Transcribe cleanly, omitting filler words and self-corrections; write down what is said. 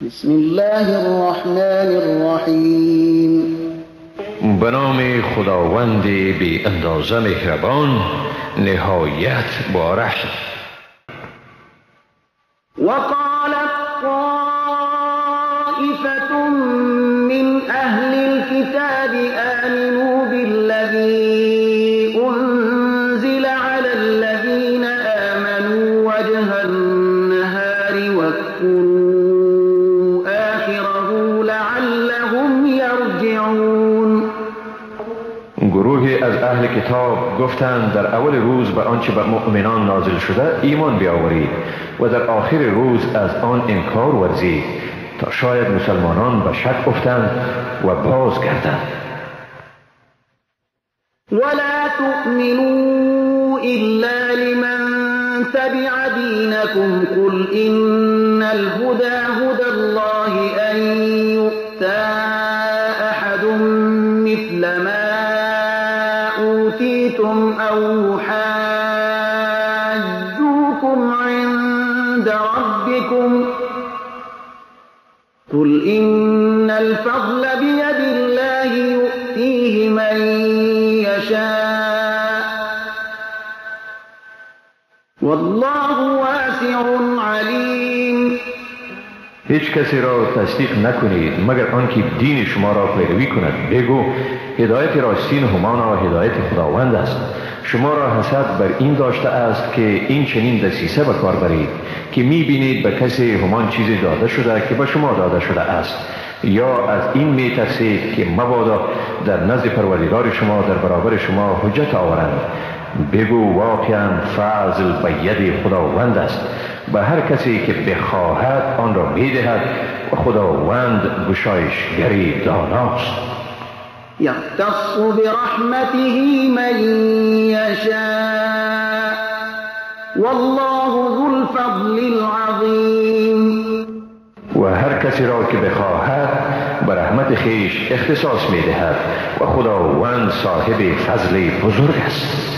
بسم الله الرحمن الرحیم. به نام خداوند بی اندازه مهربان نهایت باره. وقالت طائفة من أهل الكتاب آمنوا بالذي أنزل على الذين آمنوا وجه النهار واكفروا آخره لعلهم يرجعون. گروهی از اهل کتاب گفتند در اول روز به آنچه بر مؤمنان نازل شده ایمان بیاورید و در آخر روز از آن انکار ورزید تا شاید مسلمانان به شک افتند و بازگردند. ولا تؤمنوا إلا لمن تبع دينكم قل إن الهدى هدى الله أن يؤتى أحد مثل ما أوتيتم أو يحاجوكم عند ربكم قل إن الفضل بيد الله يؤتيه من يشاء والله واسع علیم. هیچ کسی را تصدیق نکنید مگر آنکه دین شما را پیروی کند. بگو هدایت راستین همانا هدایت خداوند است. شما را حسد بر این داشته است که این چنین دسیسه به کار برید که می بینید به کسی همان چیزی داده شده که به شما داده شده است، یا از این می ترسید که مبادا در نزد پروردگار شما در برابر شما حجت آورند. بگو واقعا فضل به ید خداوند است، به هر کسی که بخواهد آن را می دهد و خداوند گشایشگری داناست. یختص برحمته من یشاء والله ذو الفضل العظیم. و هر کسی را که بخواهد به رحمت خیش اختصاص می دهد و خداوند صاحب فضل بزرگ است.